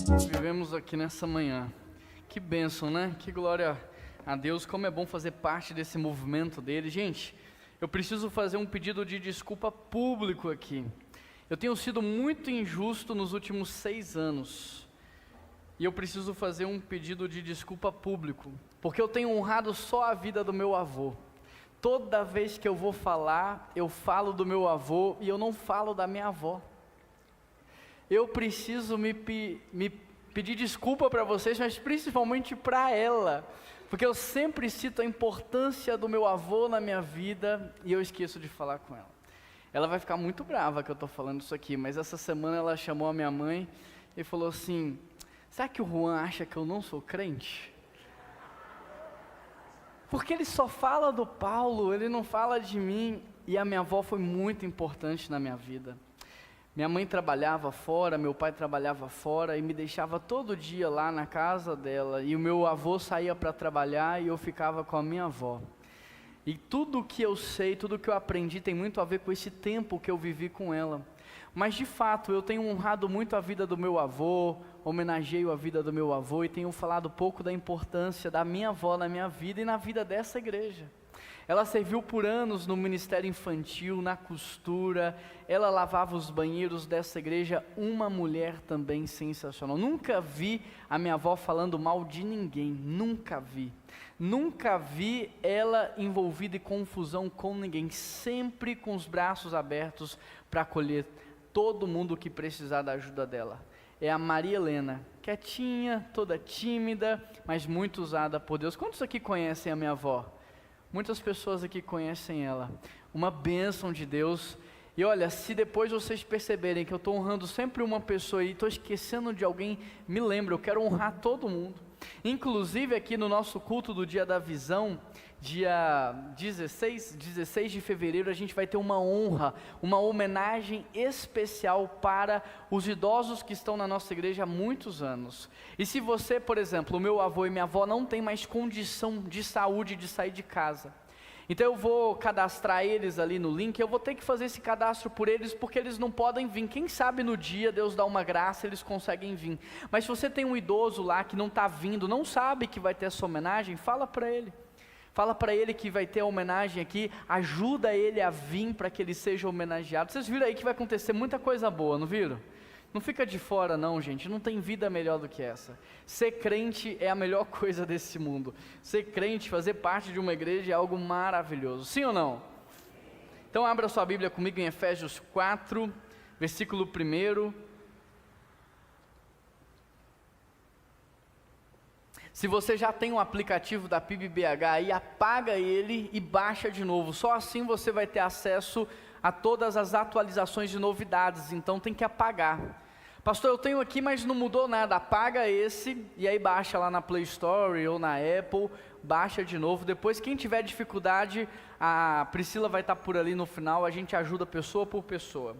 Vivemos aqui nessa manhã. Que bênção, né? Que glória a Deus. Como é bom fazer parte desse movimento dele. Gente, eu preciso fazer um pedido de desculpa público aqui. Eu tenho sido muito injusto nos últimos 6 anos. E eu preciso fazer um pedido de desculpa público. Porque eu tenho honrado só a vida do meu avô. Toda vez que eu vou falar, eu falo do meu avô e eu não falo da minha avó. Eu preciso me pedir desculpa para vocês, mas principalmente para ela, porque eu sempre cito a importância do meu avô na minha vida e eu esqueço de falar com ela. Ela vai ficar muito brava que eu estou falando isso aqui, mas essa semana ela chamou a minha mãe e falou assim: será que o Juan acha que eu não sou crente? Porque ele só fala do Paulo, ele não fala de mim. E a minha avó foi muito importante na minha vida. Minha mãe trabalhava fora, meu pai trabalhava fora e me deixava todo dia lá na casa dela. E o meu avô saía para trabalhar e eu ficava com a minha avó. E tudo que eu sei, tudo que eu aprendi tem muito a ver com esse tempo que eu vivi com ela. Mas de fato, eu tenho honrado muito a vida do meu avô, homenageio a vida do meu avô e tenho falado pouco da importância da minha avó na minha vida e na vida dessa igreja. Ela serviu por anos no ministério infantil, na costura, ela lavava os banheiros dessa igreja, uma mulher também sensacional. Nunca vi a minha avó falando mal de ninguém, nunca vi. Nunca vi ela envolvida em confusão com ninguém, sempre com os braços abertos para acolher todo mundo que precisar da ajuda dela. É a Maria Helena, quietinha, toda tímida, mas muito usada por Deus. Quantos aqui conhecem a minha avó? Muitas pessoas aqui conhecem ela, uma bênção de Deus. E olha, se depois vocês perceberem que eu estou honrando sempre uma pessoa e estou esquecendo de alguém, me lembra, eu quero honrar todo mundo. Inclusive aqui no nosso culto do Dia da Visão, dia 16 de fevereiro, a gente vai ter uma honra, uma homenagem especial para os idosos que estão na nossa igreja há muitos anos. E se você, por exemplo, o meu avô e minha avó não tem mais condição de saúde de sair de casa, então eu vou cadastrar eles ali no link, eu vou ter que fazer esse cadastro por eles, porque eles não podem vir. Quem sabe no dia Deus dá uma graça, eles conseguem vir. Mas se você tem um idoso lá que não está vindo, não sabe que vai ter essa homenagem, fala para ele. Fala para ele que vai ter a homenagem aqui, ajuda ele a vir para que ele seja homenageado. Vocês viram aí que vai acontecer muita coisa boa, não viram? Não fica de fora não, gente, não tem vida melhor do que essa. Ser crente é a melhor coisa desse mundo. Ser crente, fazer parte de uma igreja é algo maravilhoso, sim ou não? Então abra sua Bíblia comigo em Efésios 4, versículo 1. Se você já tem um aplicativo da PIB-BH aí, apaga ele e baixa de novo. Só assim você vai ter acesso a todas as atualizações de novidades, então tem que apagar. Pastor, eu tenho aqui, mas não mudou nada. Apaga esse e aí baixa lá na Play Store ou na Apple, baixa de novo. Depois, quem tiver dificuldade, a Priscila vai estar por ali no final, a gente ajuda pessoa por pessoa.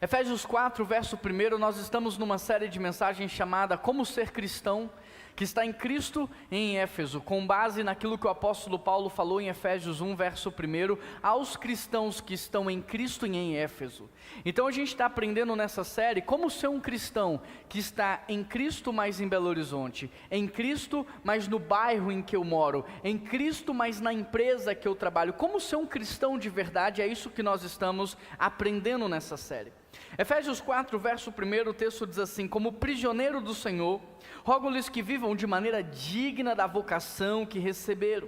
Efésios 4, verso 1, nós estamos numa série de mensagens chamada Como Ser Cristão, que está em Cristo em Éfeso, com base naquilo que o apóstolo Paulo falou em Efésios 1, verso 1, aos cristãos que estão em Cristo e em Éfeso. Então a gente está aprendendo nessa série como ser um cristão que está em Cristo, mas em Belo Horizonte, em Cristo, mas no bairro em que eu moro, em Cristo, mas na empresa que eu trabalho. Como ser um cristão de verdade, é isso que nós estamos aprendendo nessa série. Efésios 4, verso 1, o texto diz assim: como prisioneiro do Senhor, rogo-lhes que vivam de maneira digna da vocação que receberam.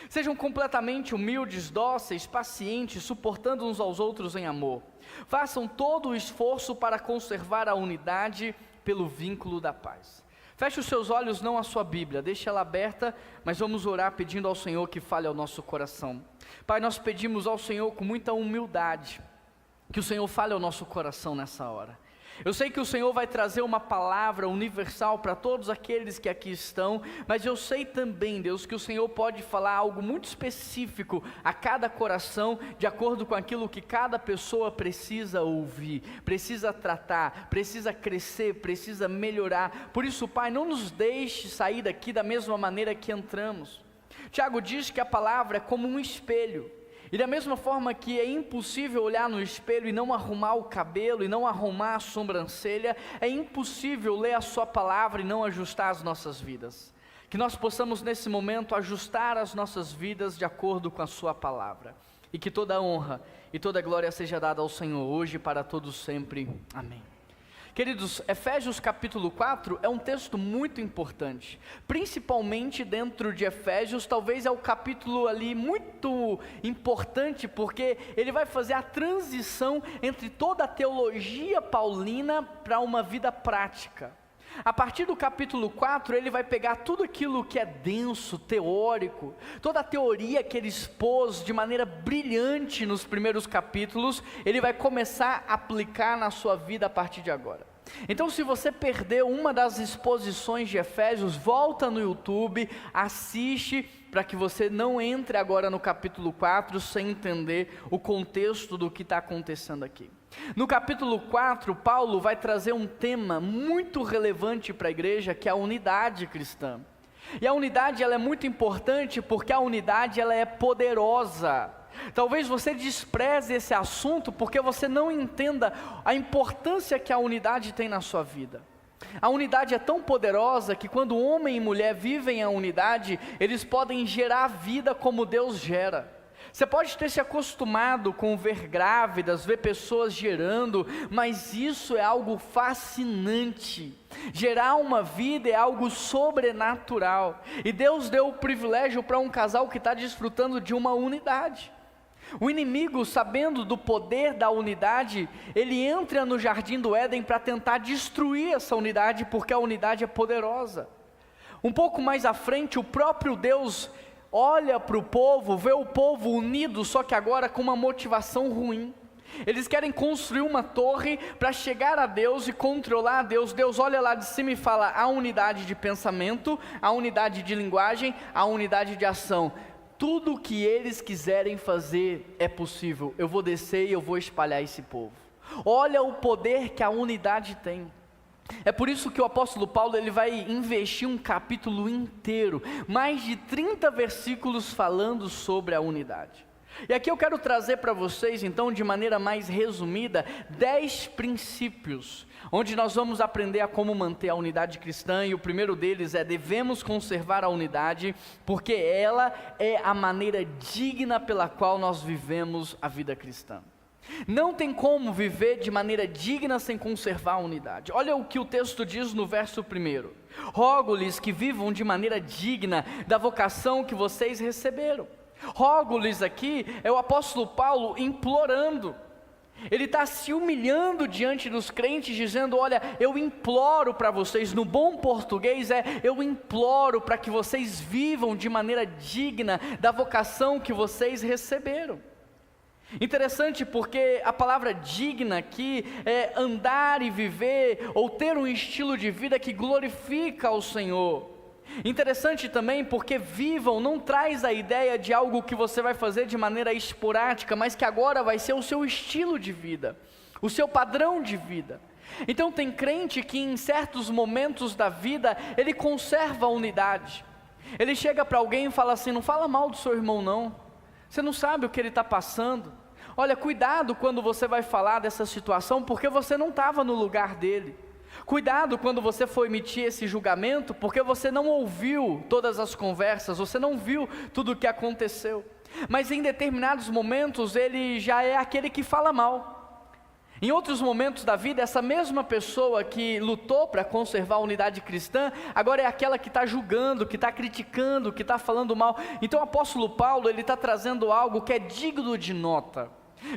Sejam completamente humildes, dóceis, pacientes, suportando uns aos outros em amor. Façam todo o esforço para conservar a unidade pelo vínculo da paz. Feche os seus olhos, não a sua Bíblia, deixe ela aberta, mas vamos orar pedindo ao Senhor que fale ao nosso coração. Pai, nós pedimos ao Senhor com muita humildade, que o Senhor fale ao nosso coração nessa hora. Eu sei que o Senhor vai trazer uma palavra universal para todos aqueles que aqui estão, mas eu sei também, Deus, que o Senhor pode falar algo muito específico a cada coração, de acordo com aquilo que cada pessoa precisa ouvir, precisa tratar, precisa crescer, precisa melhorar. Por isso, Pai, não nos deixe sair daqui da mesma maneira que entramos. Tiago diz que a palavra é como um espelho. E da mesma forma que é impossível olhar no espelho e não arrumar o cabelo e não arrumar a sobrancelha, é impossível ler a sua palavra e não ajustar as nossas vidas. Que nós possamos nesse momento ajustar as nossas vidas de acordo com a sua palavra. E que toda honra e toda glória seja dada ao Senhor hoje e para todos sempre. Amém. Queridos, Efésios capítulo 4 é um texto muito importante, principalmente dentro de Efésios, talvez é o capítulo ali muito importante, porque ele vai fazer a transição entre toda a teologia paulina para uma vida prática. A partir do capítulo 4, ele vai pegar tudo aquilo que é denso, teórico, toda a teoria que ele expôs de maneira brilhante nos primeiros capítulos, ele vai começar a aplicar na sua vida a partir de agora. Então, se você perdeu uma das exposições de Efésios, volta no YouTube, assiste, para que você não entre agora no capítulo 4 sem entender o contexto do que está acontecendo aqui. No capítulo 4, Paulo vai trazer um tema muito relevante para a igreja, que é a unidade cristã. E a unidade ela é muito importante porque a unidade ela é poderosa. Talvez você despreze esse assunto porque você não entenda a importância que a unidade tem na sua vida. A unidade é tão poderosa que quando homem e mulher vivem a unidade, eles podem gerar vida como Deus gera. Você pode ter se acostumado com ver grávidas, ver pessoas gerando, mas isso é algo fascinante. Gerar uma vida é algo sobrenatural. E Deus deu o privilégio para um casal que está desfrutando de uma unidade. O inimigo, sabendo do poder da unidade, ele entra no jardim do Éden para tentar destruir essa unidade, porque a unidade é poderosa. Um pouco mais à frente, o próprio Deus olha para o povo, vê o povo unido, só que agora com uma motivação ruim. Eles querem construir uma torre para chegar a Deus e controlar a Deus. Deus olha lá de cima e fala: a unidade de pensamento, a unidade de linguagem, a unidade de ação. Tudo o que eles quiserem fazer é possível. Eu vou descer e eu vou espalhar esse povo. Olha o poder que a unidade tem. É por isso que o apóstolo Paulo ele vai investir um capítulo inteiro, mais de 30 versículos falando sobre a unidade. E aqui eu quero trazer para vocês, então, de maneira mais resumida, 10 princípios, onde nós vamos aprender a como manter a unidade cristã, e o primeiro deles é: devemos conservar a unidade, porque ela é a maneira digna pela qual nós vivemos a vida cristã. Não tem como viver de maneira digna sem conservar a unidade. Olha o que o texto diz no verso 1: rogo-lhes que vivam de maneira digna da vocação que vocês receberam. Rogo-lhes aqui é o apóstolo Paulo implorando. Ele está se humilhando diante dos crentes, dizendo: olha, eu imploro para vocês, no bom português eu imploro para que vocês vivam de maneira digna da vocação que vocês receberam. Interessante porque a palavra digna aqui é andar e viver, ou ter um estilo de vida que glorifica ao Senhor. Interessante também porque vivam não traz a ideia de algo que você vai fazer de maneira esporádica, mas que agora vai ser o seu estilo de vida, o seu padrão de vida. Então tem crente que em certos momentos da vida, ele conserva a unidade. Ele chega para alguém e fala assim: não fala mal do seu irmão não, você não sabe o que ele está passando. Olha, cuidado quando você vai falar dessa situação, porque você não estava no lugar dele. Cuidado quando você for emitir esse julgamento, porque você não ouviu todas as conversas, você não viu tudo o que aconteceu. Mas em determinados momentos ele já é aquele que fala mal. Em outros momentos da vida, essa mesma pessoa que lutou para conservar a unidade cristã, agora é aquela que está julgando, que está criticando, que está falando mal. Então o apóstolo Paulo, ele está trazendo algo que é digno de nota.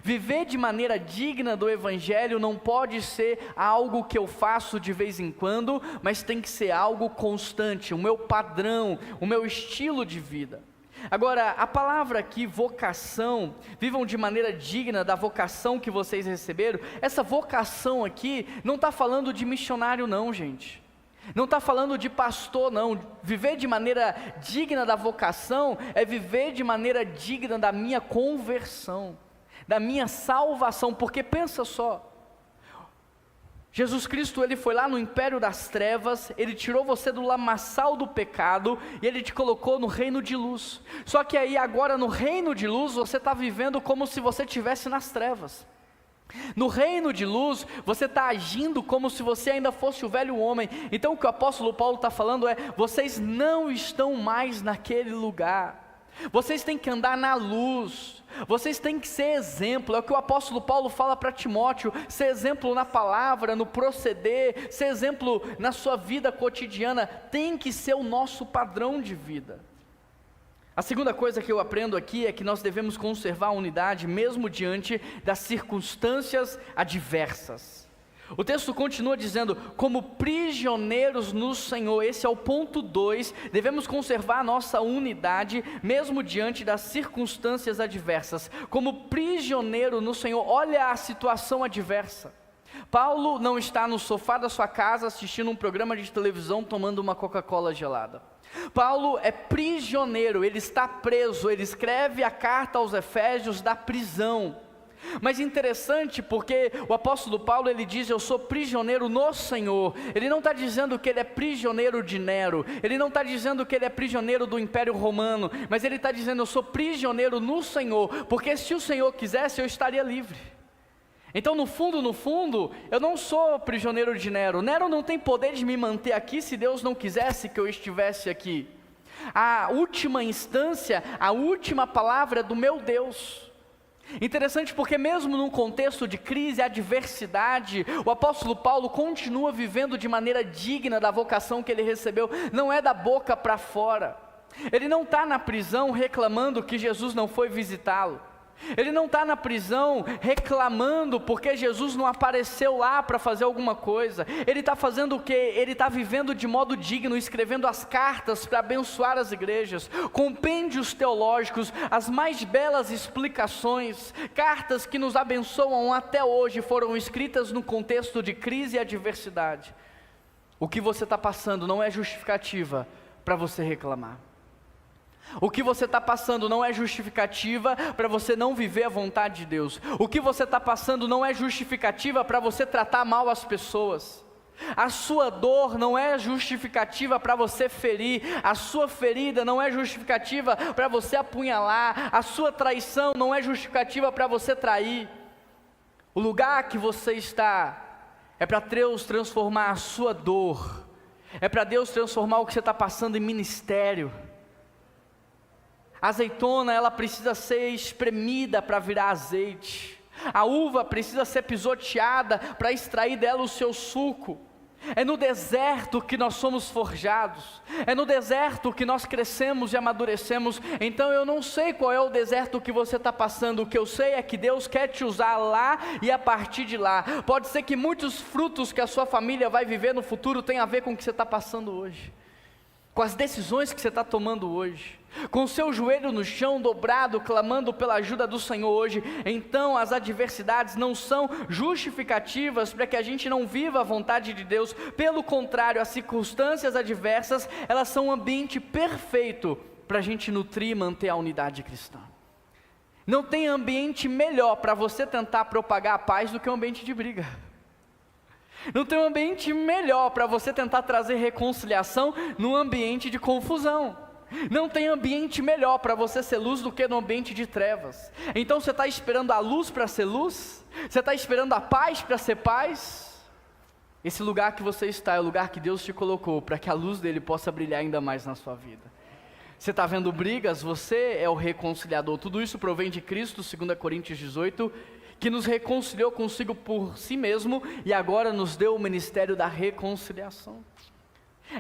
Viver de maneira digna do Evangelho não pode ser algo que eu faço de vez em quando, mas tem que ser algo constante, o meu padrão, o meu estilo de vida. Agora, a palavra aqui, vocação, vivam de maneira digna da vocação que vocês receberam. Essa vocação aqui não está falando de missionário não, gente. Não está falando de pastor não. Viver de maneira digna da vocação é viver de maneira digna da minha conversão, da minha salvação. Porque pensa só, Jesus Cristo, Ele foi lá no império das trevas, Ele tirou você do lamaçal do pecado, e Ele te colocou no reino de luz. Só que aí agora no reino de luz, você está vivendo como se você estivesse nas trevas. No reino de luz, você está agindo como se você ainda fosse o velho homem. Então o que o apóstolo Paulo está falando é: vocês não estão mais naquele lugar. Vocês têm que andar na luz, vocês têm que ser exemplo. É o que o apóstolo Paulo fala para Timóteo: ser exemplo na palavra, no proceder, ser exemplo na sua vida cotidiana, tem que ser o nosso padrão de vida. A segunda coisa que eu aprendo aqui é que nós devemos conservar a unidade mesmo diante das circunstâncias adversas. O texto continua dizendo: como prisioneiros no Senhor. Esse é o ponto 2, devemos conservar a nossa unidade, mesmo diante das circunstâncias adversas. Como prisioneiro no Senhor. Olha a situação adversa. Paulo não está no sofá da sua casa, assistindo um programa de televisão, tomando uma Coca-Cola gelada. Paulo é prisioneiro, ele está preso, ele escreve a carta aos Efésios da prisão. Mas interessante, porque o apóstolo Paulo, ele diz: eu sou prisioneiro no Senhor. Ele não está dizendo que ele é prisioneiro de Nero, ele não está dizendo que ele é prisioneiro do Império Romano, mas ele está dizendo: eu sou prisioneiro no Senhor, porque se o Senhor quisesse, eu estaria livre. Então no fundo, eu não sou prisioneiro de Nero. Nero não tem poder de me manter aqui se Deus não quisesse que eu estivesse aqui. A última instância, a última palavra é do meu Deus. Interessante, porque mesmo num contexto de crise e adversidade, o apóstolo Paulo continua vivendo de maneira digna da vocação que ele recebeu. Não é da boca para fora. Ele não está na prisão reclamando que Jesus não foi visitá-lo. Ele não está na prisão reclamando porque Jesus não apareceu lá para fazer alguma coisa. Ele está fazendo o quê? Ele está vivendo de modo digno, escrevendo as cartas para abençoar as igrejas, compêndios teológicos, as mais belas explicações, cartas que nos abençoam até hoje, foram escritas no contexto de crise e adversidade. O que você está passando não é justificativa para você reclamar. O que você está passando não é justificativa para você não viver a vontade de Deus. O que você está passando não é justificativa para você tratar mal as pessoas. A sua dor não é justificativa para você ferir. A sua ferida não é justificativa para você apunhalar. A sua traição não é justificativa para você trair. O lugar que você está é para Deus transformar a sua dor. É para Deus transformar o que você está passando em ministério. A azeitona, ela precisa ser espremida para virar azeite. A uva precisa ser pisoteada para extrair dela o seu suco. É no deserto que nós somos forjados. É no deserto que nós crescemos e amadurecemos. Então eu não sei qual é o deserto que você está passando. O que eu sei é que Deus quer te usar lá e a partir de lá. Pode ser que muitos frutos que a sua família vai viver no futuro tenham a ver com o que você está passando hoje, com as decisões que você está tomando hoje, com o seu joelho no chão dobrado, clamando pela ajuda do Senhor hoje. Então as adversidades não são justificativas para que a gente não viva a vontade de Deus. Pelo contrário, as circunstâncias adversas, elas são um ambiente perfeito para a gente nutrir e manter a unidade cristã. Não tem ambiente melhor para você tentar propagar a paz do que um ambiente de briga. Não tem um ambiente melhor para você tentar trazer reconciliação num ambiente de confusão. Não tem ambiente melhor para você ser luz do que no ambiente de trevas. Então você está esperando a luz para ser luz? Você está esperando a paz para ser paz? Esse lugar que você está é o lugar que Deus te colocou para que a luz dele possa brilhar ainda mais na sua vida. Você está vendo brigas? Você é o reconciliador. Tudo isso provém de Cristo, 2 Coríntios 18, que nos reconciliou consigo por si mesmo e agora nos deu o ministério da reconciliação.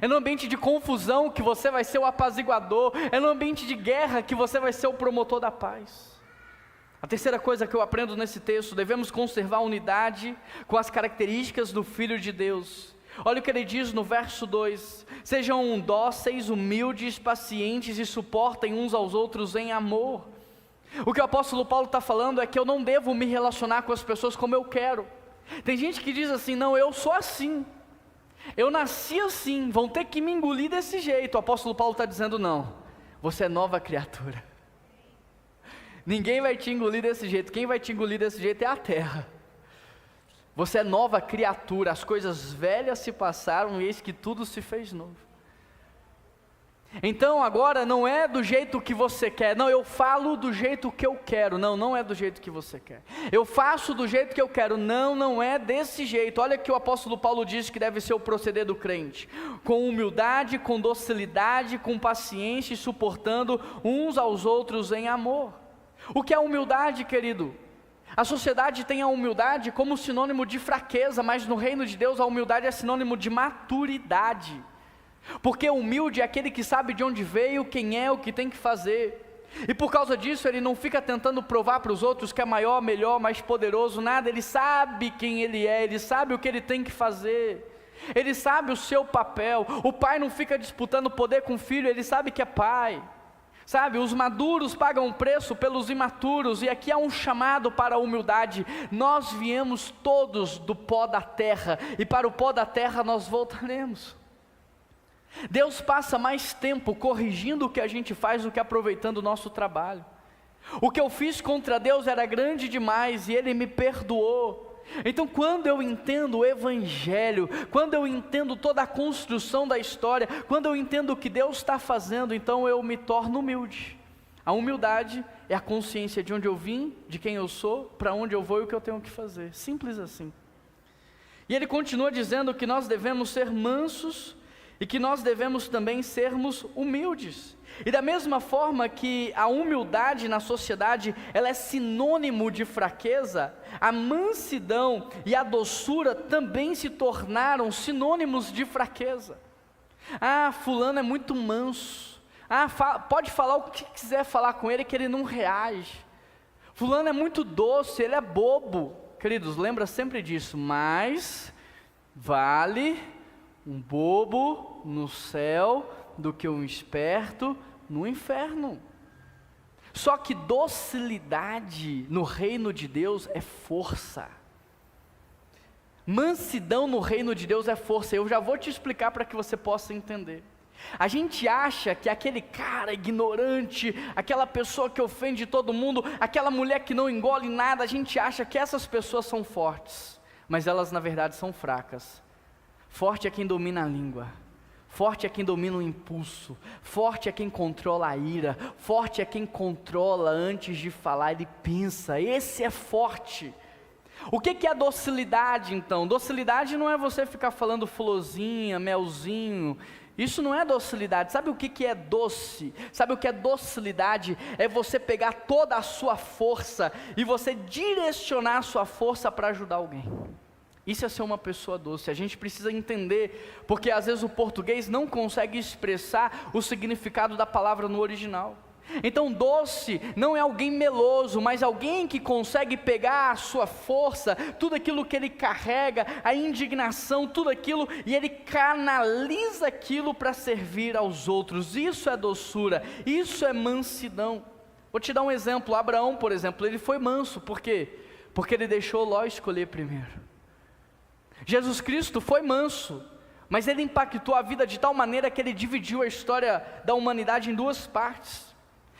É no ambiente de confusão que você vai ser o apaziguador. É no ambiente de guerra que você vai ser o promotor da paz. A terceira coisa que eu aprendo nesse texto: devemos conservar a unidade com as características do Filho de Deus. Olha o que ele diz no verso 2: sejam dóceis, humildes, pacientes e suportem uns aos outros em amor. O que o apóstolo Paulo está falando é que eu não devo me relacionar com as pessoas como eu quero. Tem gente que diz assim: não, eu sou assim, eu nasci assim, vão ter que me engolir desse jeito. O apóstolo Paulo está dizendo: não, você é nova criatura. Ninguém vai te engolir desse jeito. Quem vai te engolir desse jeito é a terra. Você é nova criatura, as coisas velhas se passaram e eis que tudo se fez novo. Então agora não é do jeito que você quer, não, eu falo do jeito que eu quero, não é do jeito que você quer. Eu faço do jeito que eu quero, não é desse jeito. Olha que o apóstolo Paulo diz que deve ser o proceder do crente: com humildade, com docilidade, com paciência e suportando uns aos outros em amor. O que é humildade, querido? A sociedade tem a humildade como sinônimo de fraqueza, mas no reino de Deus a humildade é sinônimo de maturidade. Porque humilde é aquele que sabe de onde veio, quem é, o que tem que fazer. E por causa disso ele não fica tentando provar para os outros que é maior, melhor, mais poderoso, nada. Ele sabe quem ele é, ele sabe o que ele tem que fazer, ele sabe o seu papel. O pai não fica disputando poder com o filho, ele sabe que é pai. Sabe, os maduros pagam preço pelos imaturos, e aqui há um chamado para a humildade. Nós viemos todos do pó da terra, e para o pó da terra nós voltaremos. Deus passa mais tempo corrigindo o que a gente faz do que aproveitando o nosso trabalho. O que eu fiz contra Deus era grande demais, e Ele me perdoou. Então quando eu entendo o Evangelho, quando eu entendo toda a construção da história, quando eu entendo o que Deus está fazendo, então eu me torno humilde. A humildade é a consciência de onde eu vim, de quem eu sou, para onde eu vou e o que eu tenho que fazer, simples assim. E ele continua dizendo que nós devemos ser mansos e que nós devemos também sermos humildes. E da mesma forma que a humildade na sociedade, ela é sinônimo de fraqueza, a mansidão e a doçura também se tornaram sinônimos de fraqueza. Ah, fulano é muito manso. Ah, pode falar o que quiser falar com ele que ele não reage. Fulano é muito doce, ele é bobo. Queridos, lembra sempre disso, mas vale um bobo no céu do que um esperto no inferno. Só que docilidade no reino de Deus é força. Mansidão no reino de Deus é força. Eu já vou te explicar para que você possa entender. A gente acha que aquele cara ignorante, aquela pessoa que ofende todo mundo, aquela mulher que não engole nada, a gente acha que essas pessoas são fortes, mas elas na verdade são fracas. Forte é quem domina a língua, forte é quem domina o impulso, forte é quem controla a ira, forte é quem controla antes de falar, ele pensa, esse é forte. O que é docilidade então? Docilidade não é você ficar falando florzinha, melzinho, isso não é docilidade. Sabe o que é doce? Sabe o que é docilidade? É você pegar toda a sua força e você direcionar a sua força para ajudar alguém. Isso é ser uma pessoa doce. A gente precisa entender, porque às vezes o português não consegue expressar o significado da palavra no original. Então doce não é alguém meloso, mas alguém que consegue pegar a sua força, tudo aquilo que ele carrega, a indignação, tudo aquilo, e ele canaliza aquilo para servir aos outros. Isso é doçura, isso é mansidão. Vou te dar um exemplo. Abraão, por exemplo, ele foi manso. Por quê? Porque ele deixou Ló escolher primeiro. Jesus Cristo foi manso, mas ele impactou a vida de tal maneira que ele dividiu a história da humanidade em duas partes.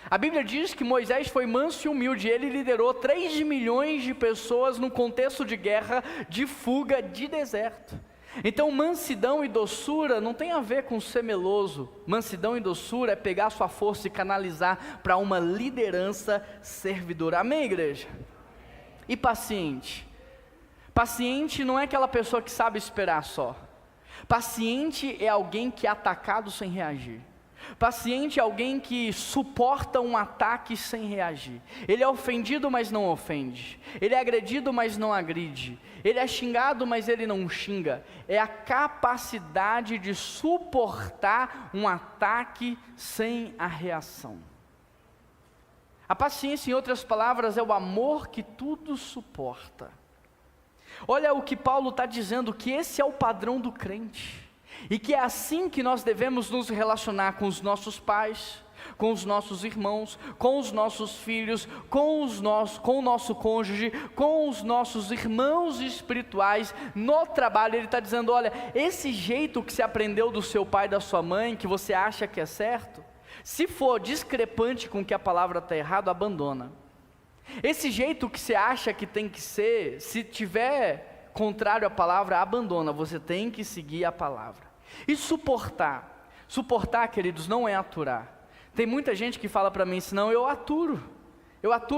A Bíblia diz que Moisés foi manso e humilde, ele liderou 3 milhões de pessoas num contexto de guerra, de fuga, de deserto. Então mansidão e doçura não tem a ver com ser meloso. Mansidão e doçura é pegar a sua força e canalizar para uma liderança servidora. Amém, igreja? E paciente? Paciente não é aquela pessoa que sabe esperar só. Paciente é alguém que é atacado sem reagir. Paciente é alguém que suporta um ataque sem reagir. Ele é ofendido, mas não ofende. Ele é agredido, mas não agride. Ele é xingado, mas ele não xinga. É a capacidade de suportar um ataque sem a reação. A paciência, em outras palavras, é o amor que tudo suporta. Olha o que Paulo está dizendo, que esse é o padrão do crente. E que é assim que nós devemos nos relacionar com os nossos pais, com os nossos irmãos, com os nossos filhos, com o nosso cônjuge, com os nossos irmãos espirituais, no trabalho. Ele está dizendo, olha, esse jeito que você aprendeu do seu pai e da sua mãe, que você acha que é certo, se for discrepante com o que a palavra está errado, abandona. Esse jeito que você acha que tem que ser, se tiver contrário à palavra, abandona. Você tem que seguir a palavra. E suportar. Suportar, queridos, não é aturar. Tem muita gente que fala para mim, senão eu aturo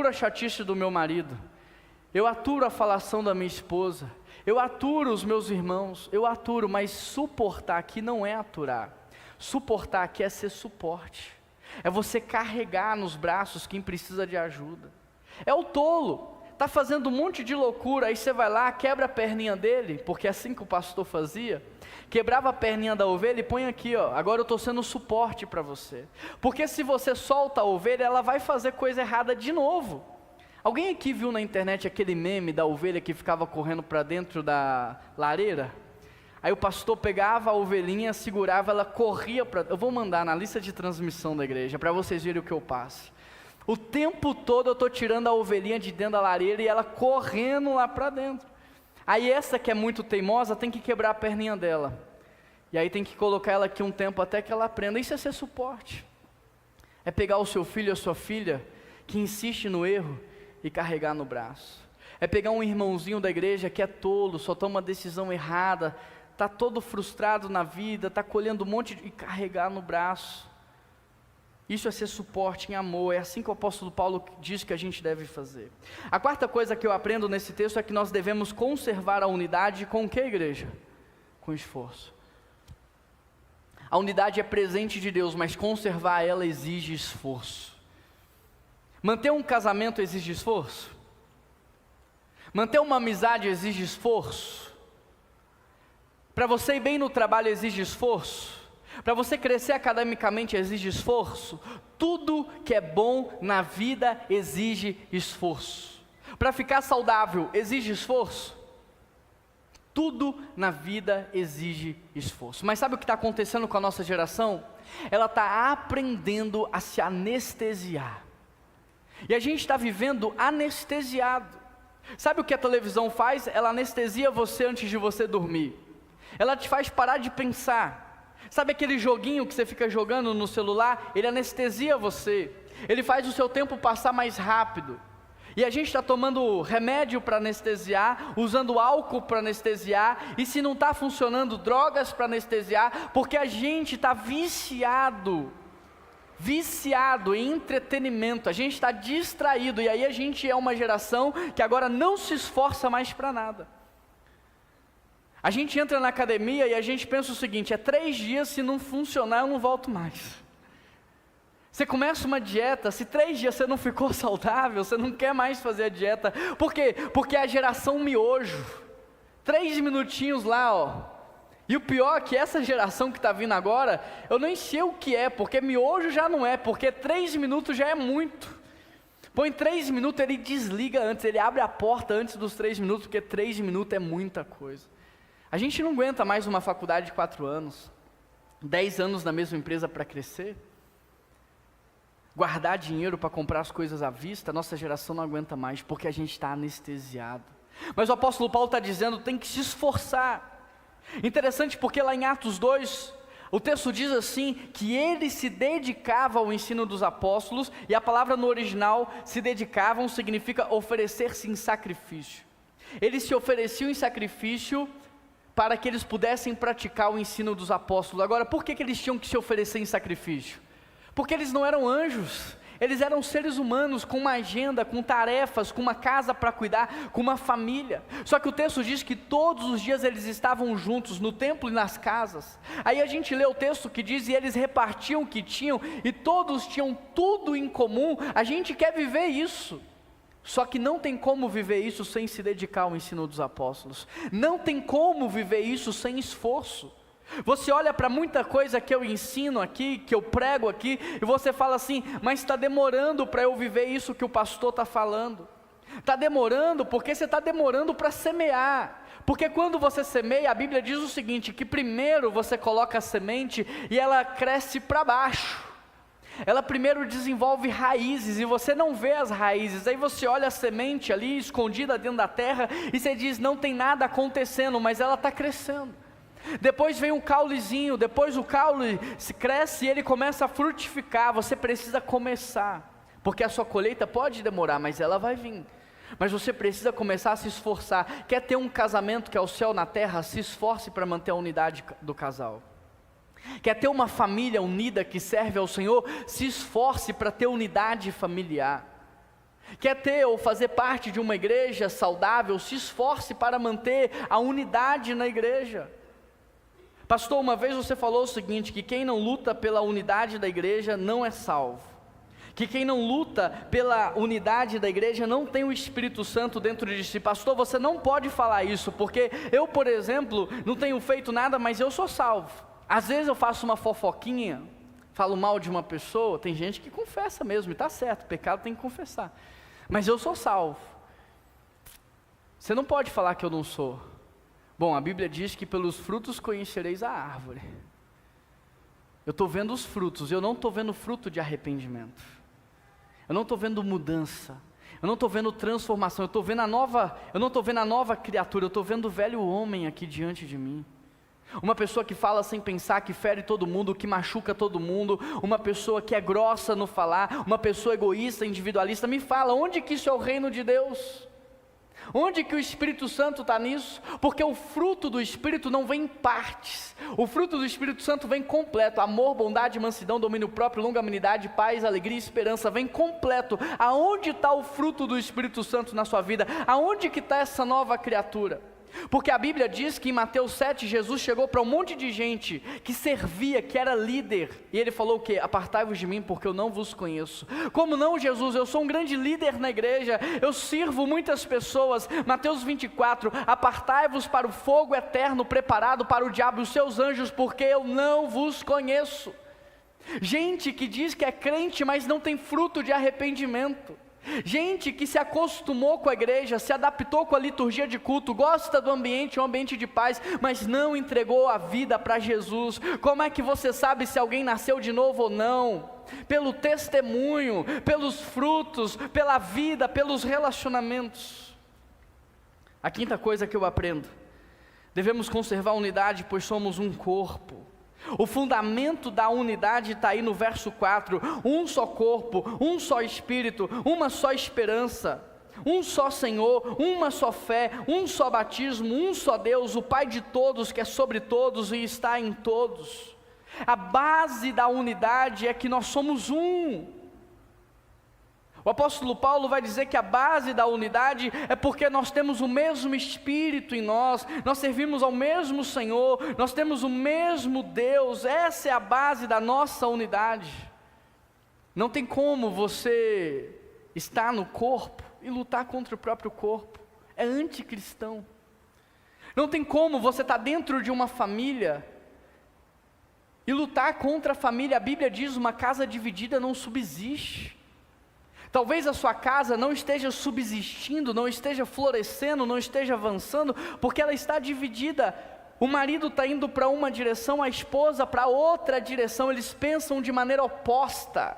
a chatice do meu marido, eu aturo a falação da minha esposa, eu aturo os meus irmãos, eu aturo, mas suportar aqui não é aturar. Suportar aqui é ser suporte, é você carregar nos braços quem precisa de ajuda. É o tolo, está fazendo um monte de loucura, aí você vai lá, quebra a perninha dele, porque é assim que o pastor fazia, quebrava a perninha da ovelha e põe aqui, ó, agora eu estou sendo suporte para você, porque se você solta a ovelha, ela vai fazer coisa errada de novo. Alguém aqui viu na internet aquele meme da ovelha que ficava correndo para dentro da lareira? Aí o pastor pegava a ovelhinha, segurava, ela corria para... Eu vou mandar na lista de transmissão da igreja, para vocês verem o que eu passo. O tempo todo eu estou tirando a ovelhinha de dentro da lareira e ela correndo lá para dentro. Aí essa que é muito teimosa tem que quebrar a perninha dela. E aí tem que colocar ela aqui um tempo até que ela aprenda. Isso é ser suporte. É pegar o seu filho ou a sua filha que insiste no erro e carregar no braço. É pegar um irmãozinho da igreja que é tolo, só toma decisão errada, está todo frustrado na vida, está colhendo um monte e carregar no braço. Isso é ser suporte em amor, é assim que o apóstolo Paulo diz que a gente deve fazer. A quarta coisa que eu aprendo nesse texto é que nós devemos conservar a unidade com o que, igreja? Com esforço. A unidade é presente de Deus, mas conservar ela exige esforço. Manter um casamento exige esforço? Manter uma amizade exige esforço? Para você ir bem no trabalho exige esforço? Para você crescer academicamente exige esforço? Tudo que é bom na vida exige esforço. Para ficar saudável exige esforço? Tudo na vida exige esforço. Mas sabe o que está acontecendo com a nossa geração? Ela está aprendendo a se anestesiar. E a gente está vivendo anestesiado. Sabe o que a televisão faz? Ela anestesia você antes de você dormir. Ela te faz parar de pensar. Sabe aquele joguinho que você fica jogando no celular? Ele anestesia você. Ele faz o seu tempo passar mais rápido. E a gente está tomando remédio para anestesiar, usando álcool para anestesiar, e se não está funcionando, drogas para anestesiar, porque a gente está viciado em entretenimento, a gente está distraído, e aí a gente é uma geração que agora não se esforça mais para nada. A gente entra na academia e a gente pensa o seguinte, 3 dias, se não funcionar eu não volto mais. Você começa uma dieta, se 3 dias você não ficou saudável, você não quer mais fazer a dieta. Por quê? Porque é a geração miojo. 3 minutinhos lá, ó. E o pior é que essa geração que está vindo agora, eu nem sei o que é, porque miojo já não é, porque 3 minutos já é muito. Põe 3 minutos, ele desliga antes, ele abre a porta antes dos 3 minutos, porque 3 minutos é muita coisa. A gente não aguenta mais uma faculdade de 4 anos, 10 anos na mesma empresa para crescer. Guardar dinheiro para comprar as coisas à vista, a nossa geração não aguenta mais, porque a gente está anestesiado. Mas o apóstolo Paulo está dizendo, tem que se esforçar. Interessante porque lá em Atos 2, o texto diz assim, que ele se dedicava ao ensino dos apóstolos, e a palavra no original, se dedicavam, significa oferecer-se em sacrifício. Eles se ofereciam em sacrifício para que eles pudessem praticar o ensino dos apóstolos. Agora, por que eles tinham que se oferecer em sacrifício? Porque eles não eram anjos, eles eram seres humanos com uma agenda, com tarefas, com uma casa para cuidar, com uma família. Só que o texto diz que todos os dias eles estavam juntos no templo e nas casas. Aí a gente lê o texto que diz, e eles repartiam o que tinham, e todos tinham tudo em comum. A gente quer viver isso. Só que não tem como viver isso sem se dedicar ao ensino dos apóstolos. Não tem como viver isso sem esforço. Você olha para muita coisa que eu ensino aqui, que eu prego aqui, e você fala assim, mas está demorando para eu viver isso que o pastor está falando. Está demorando porque você está demorando para semear. Porque quando você semeia, a Bíblia diz o seguinte, que primeiro você coloca a semente e ela cresce para baixo. Ela primeiro desenvolve raízes e você não vê as raízes, aí você olha a semente ali escondida dentro da terra e você diz, não tem nada acontecendo, mas ela está crescendo. Depois vem um caulezinho, depois o caule se cresce e ele começa a frutificar. Você precisa começar, porque a sua colheita pode demorar, mas ela vai vir. Mas você precisa começar a se esforçar. Quer ter um casamento que é o céu na terra? Se esforce para manter a unidade do casal. Quer ter uma família unida que serve ao Senhor? Se esforce para ter unidade familiar. Quer ter ou fazer parte de uma igreja saudável? Se esforce para manter a unidade na igreja. Pastor, uma vez você falou o seguinte, que quem não luta pela unidade da igreja não é salvo. Que quem não luta pela unidade da igreja não tem o Espírito Santo dentro de si. Pastor, você não pode falar isso, porque eu, por exemplo, não tenho feito nada, mas eu sou salvo. Às vezes eu faço uma fofoquinha, falo mal de uma pessoa, tem gente que confessa mesmo, e está certo, pecado tem que confessar. Mas eu sou salvo. Você não pode falar que eu não sou. Bom, a Bíblia diz que pelos frutos conhecereis a árvore. Eu estou vendo os frutos, eu não estou vendo fruto de arrependimento. Eu não estou vendo mudança. Eu não estou vendo transformação. Eu não estou vendo a nova criatura. Eu estou vendo o velho homem aqui diante de mim. Uma pessoa que fala sem pensar, que fere todo mundo, que machuca todo mundo. Uma pessoa que é grossa no falar. Uma pessoa egoísta, individualista. Me fala, onde que isso é o reino de Deus? Onde que o Espírito Santo está nisso? Porque o fruto do Espírito não vem em partes. O fruto do Espírito Santo vem completo. Amor, bondade, mansidão, domínio próprio, longanimidade, paz, alegria e esperança. Vem completo. Aonde está o fruto do Espírito Santo na sua vida? Aonde que está essa nova criatura? Porque a Bíblia diz que em Mateus 7, Jesus chegou para um monte de gente que servia, que era líder, e ele falou o quê? Apartai-vos de mim, porque eu não vos conheço. Como não, Jesus? Eu sou um grande líder na igreja, eu sirvo muitas pessoas. Mateus 24, apartai-vos para o fogo eterno preparado para o diabo e os seus anjos, porque eu não vos conheço. Gente que diz que é crente, mas não tem fruto de arrependimento. Gente que se acostumou com a igreja, se adaptou com a liturgia de culto, gosta do ambiente, um ambiente de paz, mas não entregou a vida para Jesus. Como é que você sabe se alguém nasceu de novo ou não? Pelo testemunho, pelos frutos, pela vida, pelos relacionamentos. A quinta coisa que eu aprendo: devemos conservar a unidade, pois somos um corpo. O fundamento da unidade está aí no verso 4, um só corpo, um só Espírito, uma só esperança, um só Senhor, uma só fé, um só batismo, um só Deus, o Pai de todos, que é sobre todos e está em todos. A base da unidade é que nós somos um. O apóstolo Paulo vai dizer que a base da unidade é porque nós temos o mesmo Espírito em nós, nós servimos ao mesmo Senhor, nós temos o mesmo Deus. Essa é a base da nossa unidade. Não tem como você estar no corpo e lutar contra o próprio corpo, é anticristão. Não tem como você estar dentro de uma família e lutar contra a família. A Bíblia diz: uma casa dividida não subsiste. Talvez a sua casa não esteja subsistindo, não esteja florescendo, não esteja avançando, porque ela está dividida. O marido está indo para uma direção, a esposa para outra direção, eles pensam de maneira oposta.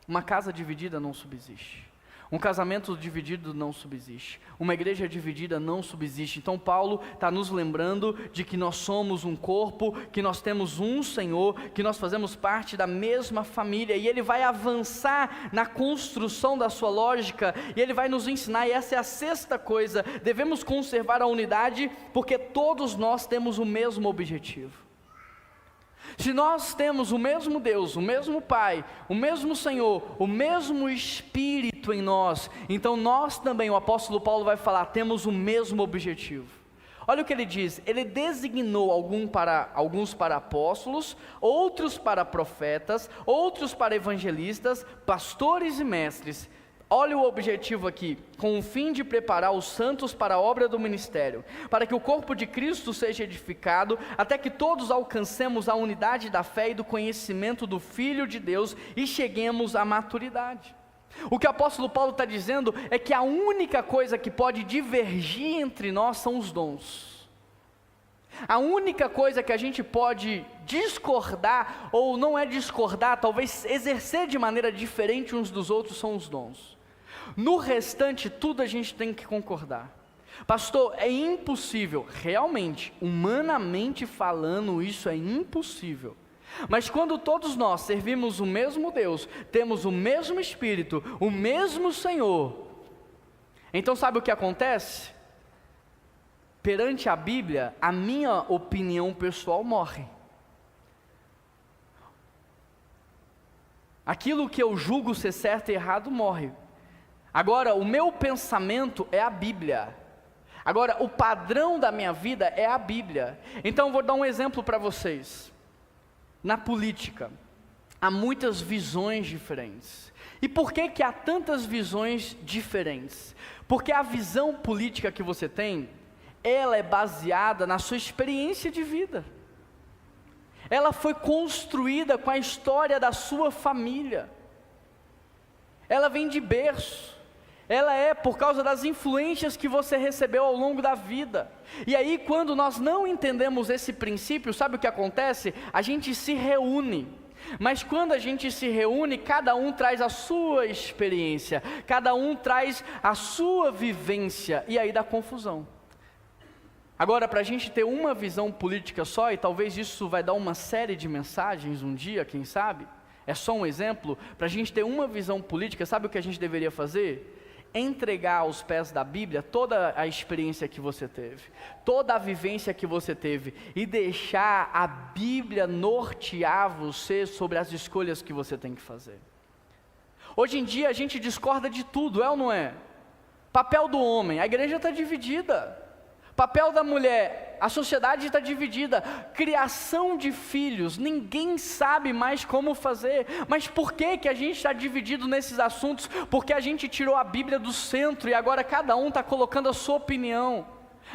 Uma casa dividida não subsiste. Um casamento dividido não subsiste. Uma igreja dividida não subsiste. Então Paulo está nos lembrando de que nós somos um corpo, que nós temos um Senhor, que nós fazemos parte da mesma família. E ele vai avançar na construção da sua lógica, e ele vai nos ensinar, e essa é a sexta coisa: devemos conservar a unidade, porque todos nós temos o mesmo objetivo. Se nós temos o mesmo Deus, o mesmo Pai, o mesmo Senhor, o mesmo Espírito em nós, então nós também, o apóstolo Paulo vai falar, temos o mesmo objetivo. Olha o que ele diz: ele designou alguns para apóstolos, outros para profetas, outros para evangelistas, pastores e mestres. Olha o objetivo aqui: com o fim de preparar os santos para a obra do ministério, para que o corpo de Cristo seja edificado, até que todos alcancemos a unidade da fé e do conhecimento do Filho de Deus e cheguemos à maturidade. O que o apóstolo Paulo está dizendo é que a única coisa que pode divergir entre nós são os dons. A única coisa que a gente pode discordar, ou não é discordar, talvez exercer de maneira diferente uns dos outros, são os dons. No restante, tudo a gente tem que concordar. Pastor, é impossível, realmente, humanamente falando, isso é impossível. Mas quando todos nós servimos o mesmo Deus, temos o mesmo Espírito, o mesmo Senhor, Então sabe o que acontece? Perante a Bíblia, a minha opinião pessoal morre. Aquilo que eu julgo ser certo e errado morre. Agora, o meu pensamento é a Bíblia. Agora, o padrão da minha vida é a Bíblia. Então, eu vou dar um exemplo para vocês. Na política, há muitas visões diferentes. E por que que há tantas visões diferentes? Porque a visão política que você tem, ela é baseada na sua experiência de vida. Ela foi construída com a história da sua família. Ela vem de berço. Ela é por causa das influências que você recebeu ao longo da vida. E aí, quando nós não entendemos esse princípio, sabe o que acontece? A gente se reúne. Mas quando a gente se reúne, cada um traz a sua experiência, cada um traz a sua vivência, e aí dá confusão. Agora, para a gente ter uma visão política só, e talvez isso vai dar uma série de mensagens um dia, quem sabe? É só um exemplo. Para a gente ter uma visão política, sabe o que a gente deveria fazer? Entregar aos pés da Bíblia toda a experiência que você teve, toda a vivência que você teve, e deixar a Bíblia nortear você sobre as escolhas que você tem que fazer. Hoje em dia a gente discorda de tudo, é ou não é? Papel do homem, a igreja está dividida. Papel da mulher, a sociedade está dividida. Criação de filhos, ninguém sabe mais como fazer. Mas por que que a gente está dividido nesses assuntos? Porque a gente tirou a Bíblia do centro e agora cada um está colocando a sua opinião,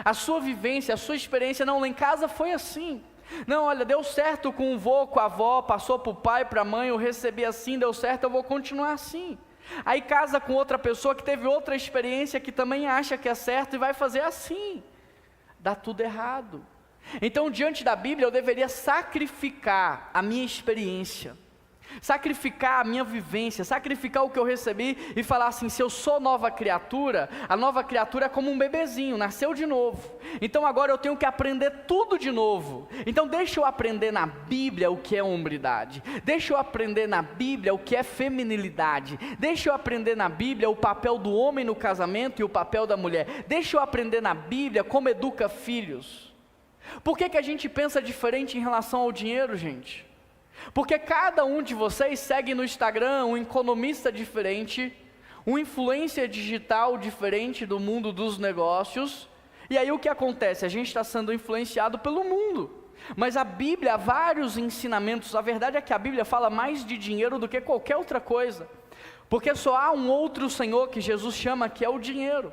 a sua vivência, a sua experiência. Não, lá em casa foi assim. Não, olha, deu certo com o vô, com a avó, passou para o pai, para a mãe, eu recebi assim, deu certo, eu vou continuar assim. Aí casa com outra pessoa que teve outra experiência, que também acha que é certo e vai fazer assim. Dá tudo errado. Então, diante da Bíblia, eu deveria sacrificar a minha experiência, sacrificar a minha vivência, sacrificar o que eu recebi e falar assim: se eu sou nova criatura, a nova criatura é como um bebezinho, nasceu de novo. Então agora eu tenho que aprender tudo de novo. Então deixa eu aprender na Bíblia o que é hombridade, deixa eu aprender na Bíblia o que é feminilidade, deixa eu aprender na Bíblia o papel do homem no casamento e o papel da mulher, deixa eu aprender na Bíblia como educa filhos. Por que que a gente pensa diferente em relação ao dinheiro, gente? Porque cada um de vocês segue no Instagram um economista diferente, um influencer digital diferente do mundo dos negócios, e aí o que acontece? A gente está sendo influenciado pelo mundo, mas a Bíblia há vários ensinamentos. A verdade é que a Bíblia fala mais de dinheiro do que qualquer outra coisa, porque só há um outro Senhor que Jesus chama, que é o dinheiro.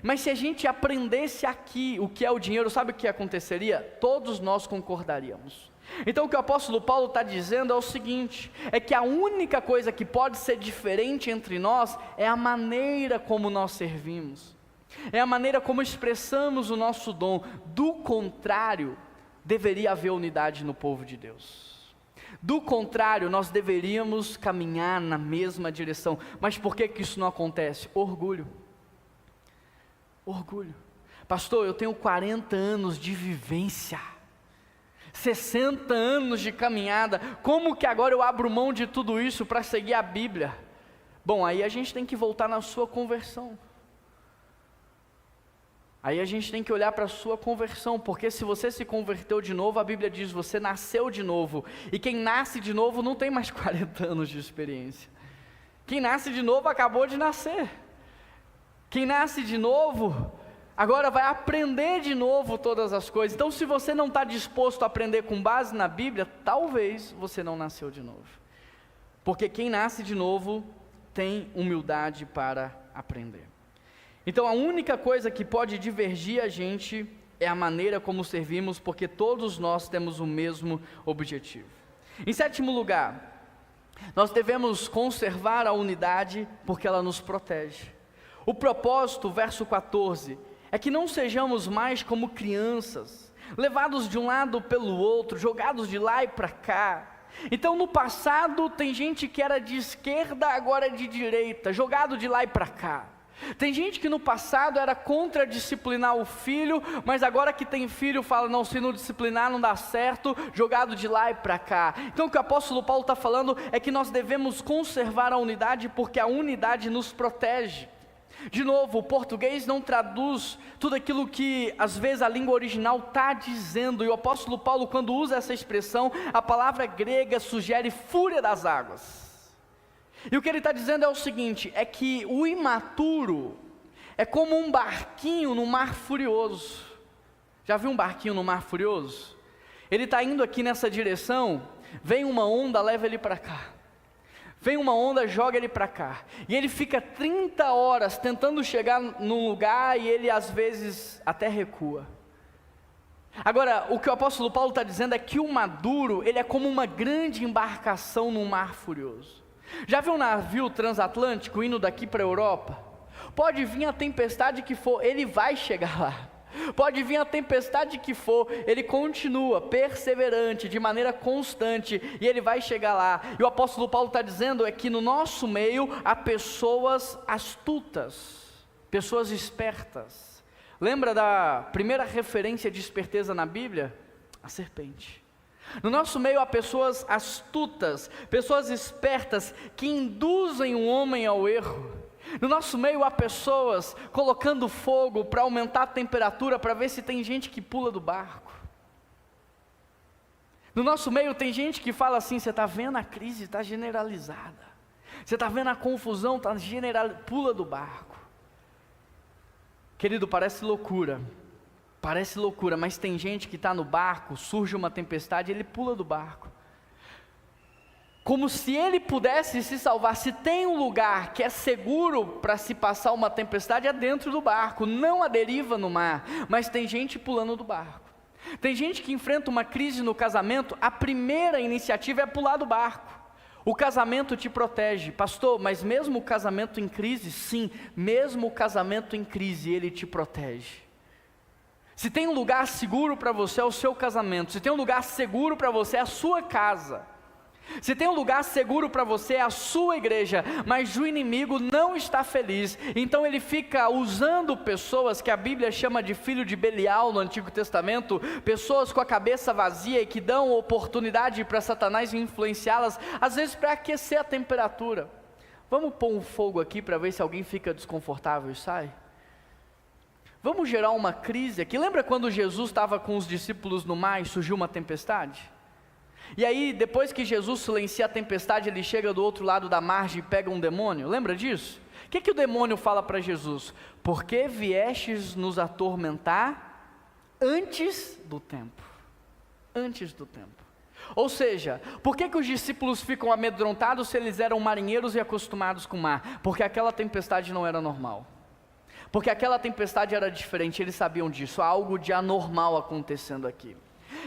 Mas se a gente aprendesse aqui o que é o dinheiro, sabe o que aconteceria? Todos nós concordaríamos. Então o que o apóstolo Paulo está dizendo é o seguinte, é que a única coisa que pode ser diferente entre nós é a maneira como nós servimos, é a maneira como expressamos o nosso dom. Do contrário, deveria haver unidade no povo de Deus. Do contrário, nós deveríamos caminhar na mesma direção. Mas por que que isso não acontece? Orgulho. Orgulho. Pastor, eu tenho 40 anos de vivência, 60 anos de caminhada, como que agora eu abro mão de tudo isso para seguir a Bíblia? Bom, aí a gente tem que voltar na sua conversão. Aí a gente tem que olhar para a sua conversão, porque se você se converteu de novo, a Bíblia diz, você nasceu de novo, e quem nasce de novo não tem mais 40 anos de experiência. Quem nasce de novo acabou de nascer. Quem nasce de novo, agora vai aprender de novo todas as coisas. Então se você não está disposto a aprender com base na Bíblia, talvez você não nasceu de novo. Porque quem nasce de novo tem humildade para aprender. Então a única coisa que pode divergir a gente é a maneira como servimos, porque todos nós temos o mesmo objetivo. Em sétimo lugar, nós devemos conservar a unidade porque ela nos protege. O propósito, verso 14, é que não sejamos mais como crianças, levados de um lado pelo outro, jogados de lá e para cá. Então no passado tem gente que era de esquerda, agora é de direita, jogado de lá e para cá. Tem gente que no passado era contra disciplinar o filho, mas agora que tem filho fala, não, se não disciplinar não dá certo, jogado de lá e para cá. Então o que o apóstolo Paulo está falando é que nós devemos conservar a unidade, porque a unidade nos protege. De novo, o português não traduz tudo aquilo que às vezes a língua original está dizendo, e o apóstolo Paulo, quando usa essa expressão, a palavra grega sugere fúria das águas. E o que ele está dizendo é o seguinte, é que o imaturo é como um barquinho no mar furioso. Já viu um barquinho no mar furioso? Ele está indo aqui nessa direção, vem uma onda, leva ele para cá. Vem uma onda, joga ele para cá. E ele fica 30 horas tentando chegar num lugar e ele às vezes até recua. Agora, o que o apóstolo Paulo está dizendo é que o maduro, ele é como uma grande embarcação num mar furioso. Já viu um navio transatlântico indo daqui para a Europa? Pode vir a tempestade que for, ele vai chegar lá. Pode vir a tempestade que for, ele continua perseverante, de maneira constante, e ele vai chegar lá. E o apóstolo Paulo está dizendo é que no nosso meio há pessoas astutas, pessoas espertas. Lembra da primeira referência de esperteza na Bíblia? A serpente. No nosso meio há pessoas astutas, pessoas espertas, que induzem o homem ao erro. No nosso meio há pessoas colocando fogo para aumentar a temperatura, para ver se tem gente que pula do barco. No nosso meio tem gente que fala assim, você está vendo a crise, está generalizada. Você está vendo a confusão, está pula do barco. Querido, parece loucura, mas tem gente que está no barco, surge uma tempestade, ele pula do barco. Como se ele pudesse se salvar. Se tem um lugar que é seguro para se passar uma tempestade, é dentro do barco, não a deriva no mar. Mas tem gente pulando do barco. Tem gente que enfrenta uma crise no casamento, a primeira iniciativa é pular do barco. O casamento te protege. Pastor, mas mesmo o casamento em crise? Sim, mesmo o casamento em crise, ele te protege. Se tem um lugar seguro para você, é o seu casamento. Se tem um lugar seguro para você, é a sua casa. Se tem um lugar seguro para você, é a sua igreja, mas o inimigo não está feliz, então ele fica usando pessoas que a Bíblia chama de filho de Belial no Antigo Testamento, pessoas com a cabeça vazia e que dão oportunidade para Satanás influenciá-las, às vezes para aquecer a temperatura. Vamos pôr um fogo aqui para ver se alguém fica desconfortável e sai? Vamos gerar uma crise aqui. Lembra quando Jesus estava com os discípulos no mar e surgiu uma tempestade? E aí, depois que Jesus silencia a tempestade, ele chega do outro lado da margem e pega um demônio, lembra disso? O que o demônio fala para Jesus? Por que viestes nos atormentar antes do tempo? Antes do tempo. Ou seja, por que os discípulos ficam amedrontados se eles eram marinheiros e acostumados com o mar? Porque aquela tempestade não era normal. Porque aquela tempestade era diferente, eles sabiam disso, há algo de anormal acontecendo aqui.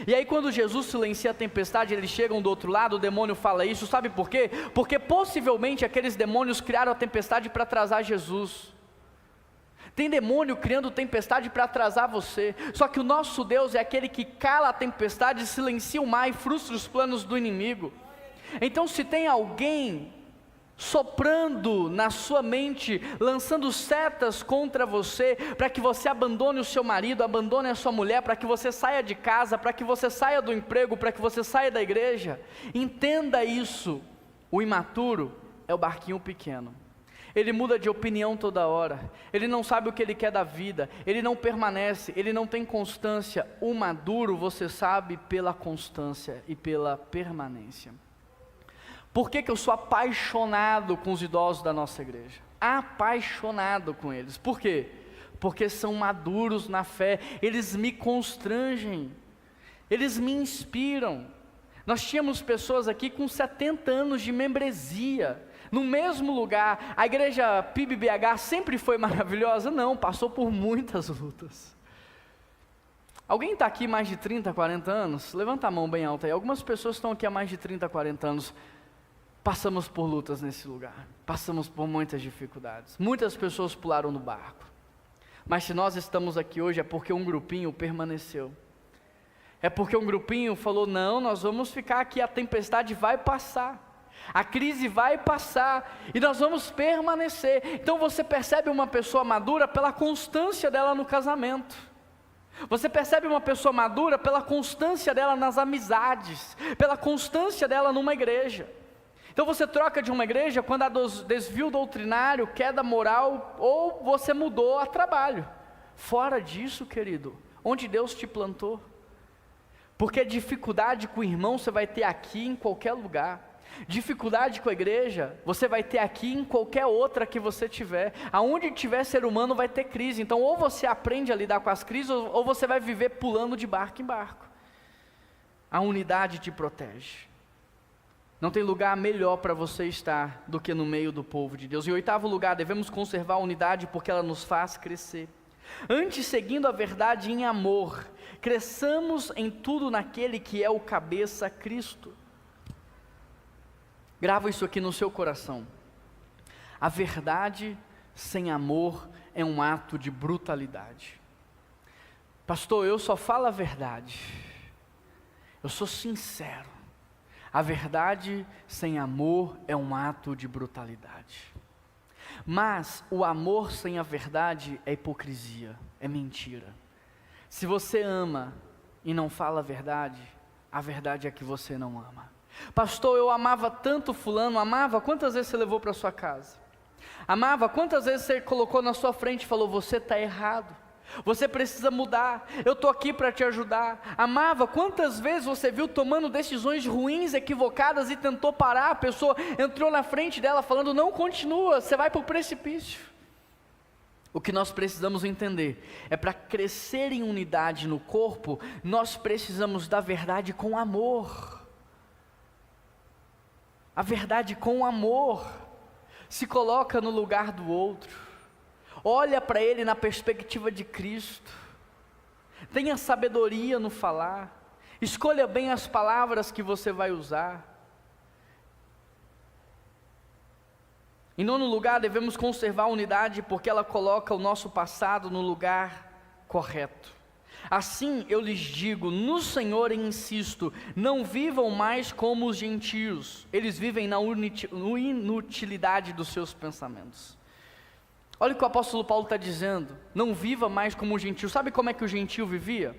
E aí quando Jesus silencia a tempestade, eles chegam do outro lado, o demônio fala isso, sabe por quê? Porque possivelmente aqueles demônios criaram a tempestade para atrasar Jesus. Tem demônio criando tempestade para atrasar você, só que o nosso Deus é aquele que cala a tempestade, silencia o mar e frustra os planos do inimigo. Então se tem alguém soprando na sua mente, lançando setas contra você, para que você abandone o seu marido, abandone a sua mulher, para que você saia de casa, para que você saia do emprego, para que você saia da igreja, entenda isso, o imaturo é o barquinho pequeno, ele muda de opinião toda hora, ele não sabe o que ele quer da vida, ele não permanece, ele não tem constância. O maduro você sabe pela constância e pela permanência. Por que eu sou apaixonado com os idosos da nossa igreja? Apaixonado com eles. Por quê? Porque são maduros na fé, eles me constrangem, eles me inspiram. Nós tínhamos pessoas aqui com 70 anos de membresia, no mesmo lugar. A igreja PIB-BH sempre foi maravilhosa? Não, passou por muitas lutas. Alguém está aqui mais de 30, 40 anos? Levanta a mão bem alta aí. Algumas pessoas estão aqui há mais de 30, 40 anos. Passamos por lutas nesse lugar, passamos por muitas dificuldades, muitas pessoas pularam do barco, mas se nós estamos aqui hoje é porque um grupinho permaneceu, é porque um grupinho falou, não, nós vamos ficar aqui, a tempestade vai passar, a crise vai passar, e nós vamos permanecer. Então você percebe uma pessoa madura pela constância dela no casamento, você percebe uma pessoa madura pela constância dela nas amizades, pela constância dela numa igreja. Então você troca de uma igreja quando há desvio doutrinário, queda moral, ou você mudou a trabalho. Fora disso, querido, onde Deus te plantou. Porque dificuldade com o irmão você vai ter aqui em qualquer lugar. Dificuldade com a igreja, você vai ter aqui em qualquer outra que você tiver. Aonde tiver ser humano vai ter crise. Então ou você aprende a lidar com as crises, ou você vai viver pulando de barco em barco. A unidade te protege. Não tem lugar melhor para você estar do que no meio do povo de Deus. Em 8º lugar, devemos conservar a unidade porque ela nos faz crescer. Antes, seguindo a verdade em amor, cresçamos em tudo naquele que é o cabeça, Cristo. Grava isso aqui no seu coração. A verdade sem amor é um ato de brutalidade. Pastor, eu só falo a verdade. Eu sou sincero. A verdade sem amor é um ato de brutalidade. Mas o amor sem a verdade é hipocrisia, é mentira. Se você ama e não fala a verdade é que você não ama. Pastor, eu amava tanto fulano, amava, quantas vezes você levou para sua casa? Amava, quantas vezes você colocou na sua frente e falou, você está errado. Você precisa mudar, eu estou aqui para te ajudar. Amava, quantas vezes você viu tomando decisões ruins, equivocadas e tentou parar, a pessoa entrou na frente dela falando, não continua, você vai para o precipício. O que nós precisamos entender é para crescer em unidade no corpo, nós precisamos da verdade com amor. A verdade com amor, se coloca no lugar do outro. Olha para ele na perspectiva de Cristo, tenha sabedoria no falar, escolha bem as palavras que você vai usar. Em 9º lugar, devemos conservar a unidade porque ela coloca o nosso passado no lugar correto. Assim eu lhes digo, no Senhor insisto, não vivam mais como os gentios, eles vivem na inutilidade dos seus pensamentos. Olha o que o apóstolo Paulo está dizendo, não viva mais como o gentio. Sabe como é que o gentio vivia?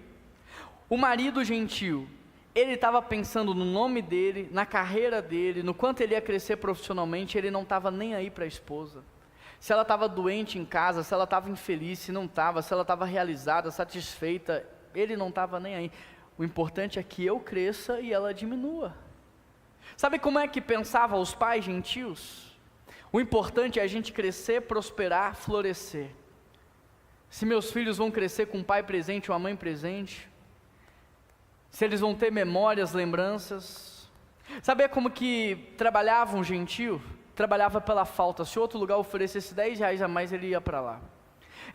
O marido gentio, ele estava pensando no nome dele, na carreira dele, no quanto ele ia crescer profissionalmente, ele não estava nem aí para a esposa. Se ela estava doente em casa, se ela estava infeliz, se não estava, se ela estava realizada, satisfeita, ele não estava nem aí. O importante é que eu cresça e ela diminua. Sabe como é que pensavam os pais gentios? O importante é a gente crescer, prosperar, florescer. Se meus filhos vão crescer com um pai presente ou uma mãe presente, se eles vão ter memórias, lembranças. Sabe como que trabalhava um gentio? Trabalhava pela falta. Se outro lugar oferecesse R$10 a mais, ele ia para lá.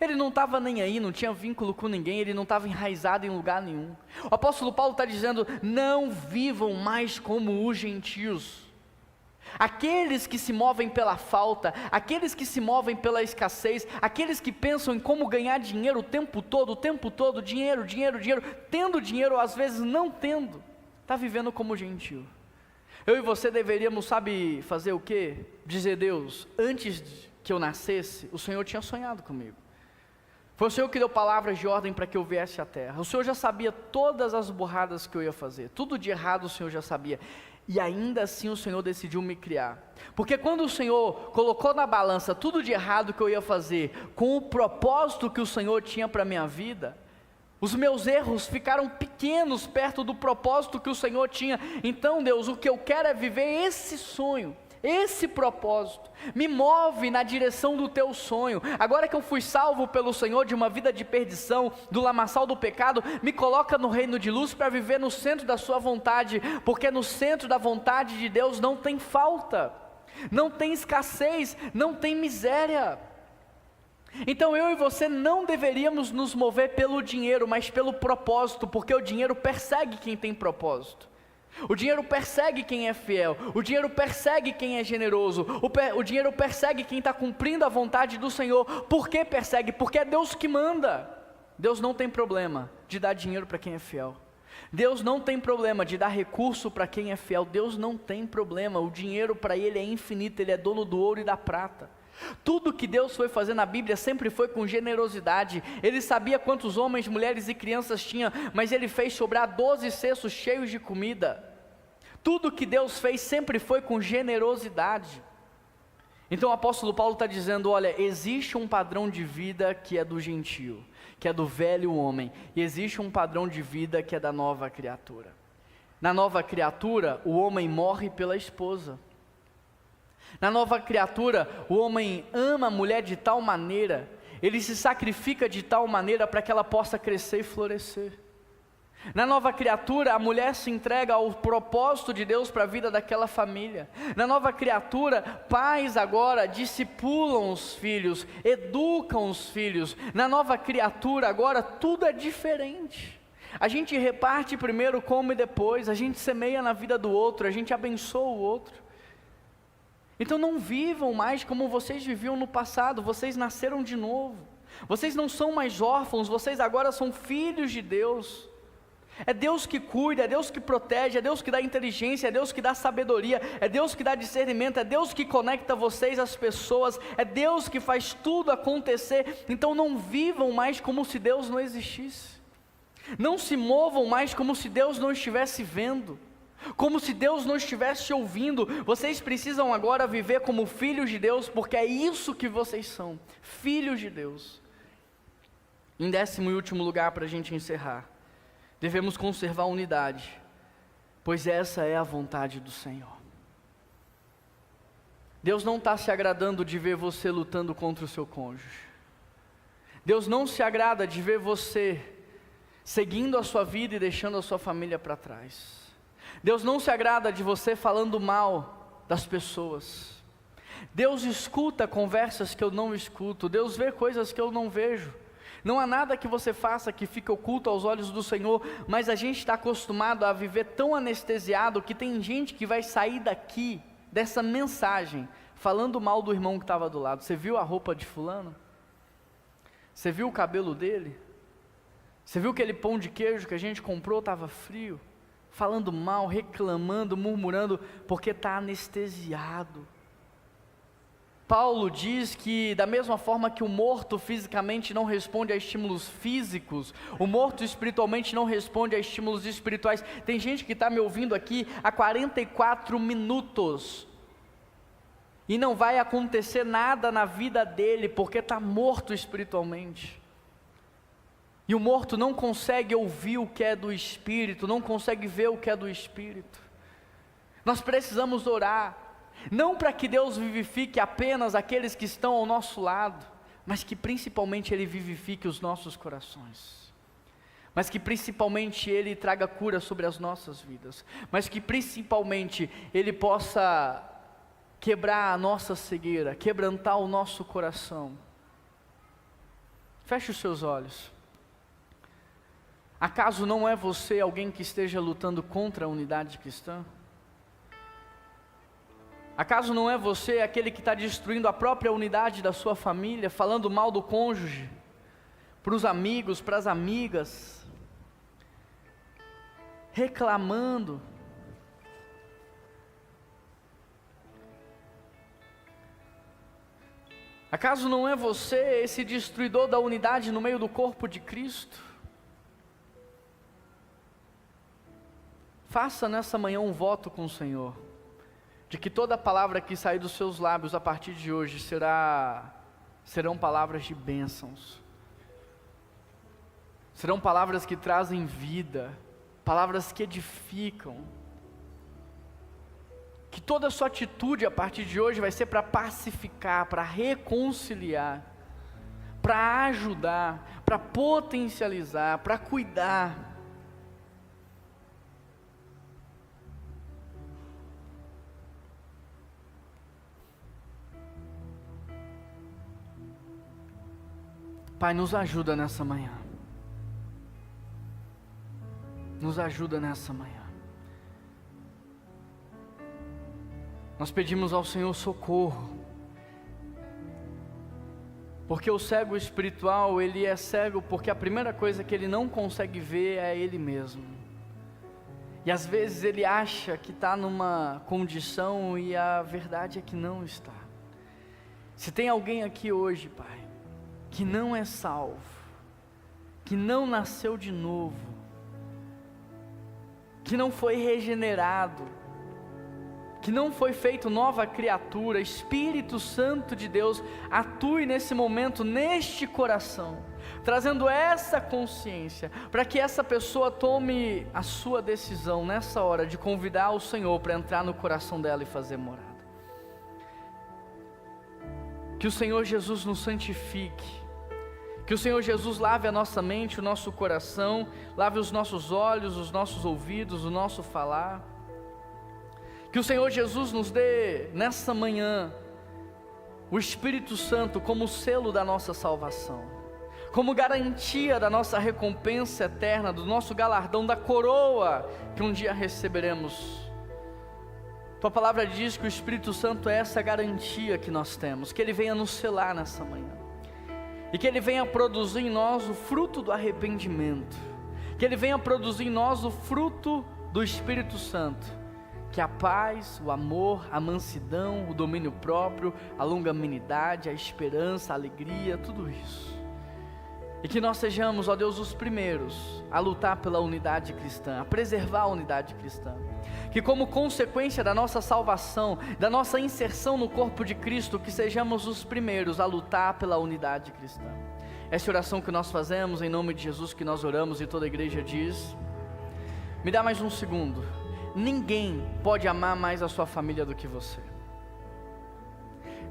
Ele não estava nem aí, não tinha vínculo com ninguém, ele não estava enraizado em lugar nenhum. O apóstolo Paulo está dizendo, não vivam mais como os gentios. Aqueles que se movem pela falta, aqueles que se movem pela escassez, aqueles que pensam em como ganhar dinheiro o tempo todo, dinheiro, tendo dinheiro, às vezes não tendo, está vivendo como gentio. Eu e você deveríamos, sabe, fazer o quê? Dizer, Deus, antes que eu nascesse, o Senhor tinha sonhado comigo. Foi o Senhor que deu palavras de ordem para que eu viesse à terra. O Senhor já sabia todas as burradas que eu ia fazer, tudo de errado o Senhor já sabia. E ainda assim o Senhor decidiu me criar. Porque quando o Senhor colocou na balança tudo de errado que eu ia fazer, com o propósito que o Senhor tinha para a minha vida, os meus erros ficaram pequenos perto do propósito que o Senhor tinha. Então, Deus, o que eu quero é viver esse sonho, esse propósito. Me move na direção do teu sonho. Agora que eu fui salvo pelo Senhor de uma vida de perdição, do lamaçal do pecado, me coloca no reino de luz para viver no centro da sua vontade, porque no centro da vontade de Deus não tem falta, não tem escassez, não tem miséria. Então eu e você não deveríamos nos mover pelo dinheiro, mas pelo propósito, porque o dinheiro persegue quem tem propósito. O dinheiro persegue quem é fiel, o dinheiro persegue quem é generoso, o dinheiro persegue quem está cumprindo a vontade do Senhor. Por que persegue? Porque é Deus que manda. Deus não tem problema de dar dinheiro para quem é fiel. Deus não tem problema de dar recurso para quem é fiel. Deus não tem problema, o dinheiro para Ele é infinito, Ele é dono do ouro e da prata. Tudo que Deus foi fazer na Bíblia sempre foi com generosidade. Ele sabia quantos homens, mulheres e crianças tinha, mas Ele fez sobrar 12 cestos cheios de comida. Tudo que Deus fez sempre foi com generosidade. Então o apóstolo Paulo está dizendo, olha, existe um padrão de vida que é do gentio, que é do velho homem, e existe um padrão de vida que é da nova criatura. Na nova criatura, o homem morre pela esposa. Na nova criatura, o homem ama a mulher de tal maneira, ele se sacrifica de tal maneira para que ela possa crescer e florescer. Na nova criatura, a mulher se entrega ao propósito de Deus para a vida daquela família. Na nova criatura, pais agora discipulam os filhos, educam os filhos. Na nova criatura agora tudo é diferente. A gente reparte primeiro como e depois, a gente semeia na vida do outro, a gente abençoa o outro. Então não vivam mais como vocês viviam no passado, vocês nasceram de novo. Vocês não são mais órfãos, vocês agora são filhos de Deus. É Deus que cuida, é Deus que protege, é Deus que dá inteligência, é Deus que dá sabedoria, é Deus que dá discernimento, é Deus que conecta vocês às pessoas, é Deus que faz tudo acontecer. Então não vivam mais como se Deus não existisse. Não se movam mais como se Deus não estivesse vendo, como se Deus não estivesse ouvindo. Vocês precisam agora viver como filhos de Deus, porque é isso que vocês são, filhos de Deus. Em 10º e último lugar, para a gente encerrar, devemos conservar a unidade, pois essa é a vontade do Senhor. Deus não está se agradando de ver você lutando contra o seu cônjuge. Deus não se agrada de ver você seguindo a sua vida e deixando a sua família para trás. Deus não se agrada de você falando mal das pessoas. Deus escuta conversas que eu não escuto. Deus vê coisas que eu não vejo. Não há nada que você faça que fique oculto aos olhos do Senhor, mas a gente está acostumado a viver tão anestesiado que tem gente que vai sair daqui, dessa mensagem, falando mal do irmão que estava do lado. Você viu a roupa de fulano? Você viu o cabelo dele? Você viu aquele pão de queijo que a gente comprou, estava frio? Falando mal, reclamando, murmurando, porque está anestesiado. Paulo diz que da mesma forma que o morto fisicamente não responde a estímulos físicos, o morto espiritualmente não responde a estímulos espirituais. Tem gente que está me ouvindo aqui há 44 minutos, e não vai acontecer nada na vida dele, porque está morto espiritualmente. E o morto não consegue ouvir o que é do Espírito, não consegue ver o que é do Espírito. Nós precisamos orar, não para que Deus vivifique apenas aqueles que estão ao nosso lado, mas que principalmente Ele vivifique os nossos corações, mas que principalmente Ele traga cura sobre as nossas vidas, mas que principalmente Ele possa quebrar a nossa cegueira, quebrantar o nosso coração. Feche os seus olhos. Acaso não é você alguém que esteja lutando contra a unidade cristã? Acaso não é você aquele que está destruindo a própria unidade da sua família, falando mal do cônjuge, para os amigos, para as amigas, reclamando? Acaso não é você esse destruidor da unidade no meio do corpo de Cristo? Faça nessa manhã um voto com o Senhor, de que toda palavra que sair dos seus lábios a partir de hoje serão palavras de bênçãos, serão palavras que trazem vida, palavras que edificam, que toda a sua atitude a partir de hoje vai ser para pacificar, para reconciliar, para ajudar, para potencializar, para cuidar. Pai, nos ajuda nessa manhã. Nos ajuda nessa manhã. Nós pedimos ao Senhor socorro, porque o cego espiritual, ele é cego porque a primeira coisa que ele não consegue ver é ele mesmo. E às vezes ele acha que está numa condição e a verdade é que não está. Se tem alguém aqui hoje, Pai, que não é salvo, que não nasceu de novo, que não foi regenerado, que não foi feito nova criatura, Espírito Santo de Deus, atue nesse momento, neste coração, trazendo essa consciência, para que essa pessoa tome a sua decisão nessa hora de convidar o Senhor para entrar no coração dela e fazer morada. Que o Senhor Jesus nos santifique, que o Senhor Jesus lave a nossa mente, o nosso coração, lave os nossos olhos, os nossos ouvidos, o nosso falar. Que o Senhor Jesus nos dê nessa manhã o Espírito Santo como selo da nossa salvação, como garantia da nossa recompensa eterna, do nosso galardão, da coroa que um dia receberemos. Tua palavra diz que o Espírito Santo é essa garantia que nós temos, que Ele venha nos selar nessa manhã, e que Ele venha produzir em nós o fruto do arrependimento, que Ele venha produzir em nós o fruto do Espírito Santo, que a paz, o amor, a mansidão, o domínio próprio, a longanimidade, a esperança, a alegria, tudo isso. E que nós sejamos, ó Deus, os primeiros a lutar pela unidade cristã, a preservar a unidade cristã. Que como consequência da nossa salvação, da nossa inserção no corpo de Cristo, que sejamos os primeiros a lutar pela unidade cristã. Essa oração que nós fazemos, em nome de Jesus que nós oramos, e toda a igreja diz: me dá mais um segundo. Ninguém pode amar mais a sua família do que você.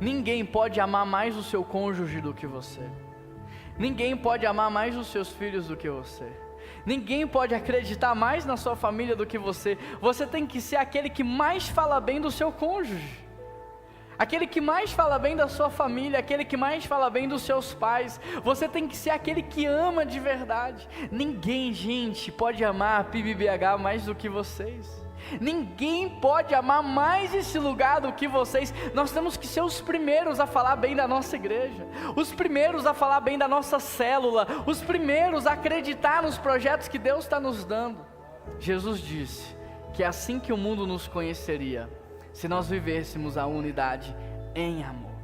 Ninguém pode amar mais o seu cônjuge do que você. Ninguém pode amar mais os seus filhos do que você. Ninguém pode acreditar mais na sua família do que você. Você tem que ser aquele que mais fala bem do seu cônjuge, aquele que mais fala bem da sua família, aquele que mais fala bem dos seus pais. Você tem que ser aquele que ama de verdade. Ninguém, gente, pode amar a PIBBH mais do que vocês. Ninguém pode amar mais esse lugar do que vocês. Nós temos que ser os primeiros a falar bem da nossa igreja, os primeiros a falar bem da nossa célula, os primeiros a acreditar nos projetos que Deus está nos dando. Jesus disse que é assim que o mundo nos conheceria, se nós vivêssemos a unidade em amor.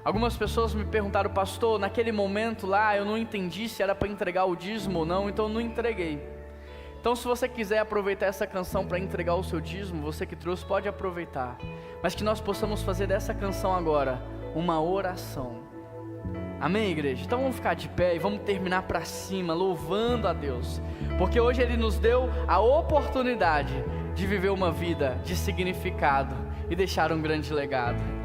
Algumas pessoas me perguntaram: pastor, naquele momento lá eu não entendi se era para entregar o dízimo ou não, então eu não entreguei. Então, se você quiser aproveitar essa canção para entregar o seu dízimo, você que trouxe, pode aproveitar. Mas que nós possamos fazer dessa canção agora uma oração. Amém, igreja? Então vamos ficar de pé e vamos terminar para cima, louvando a Deus. Porque hoje Ele nos deu a oportunidade de viver uma vida de significado e deixar um grande legado.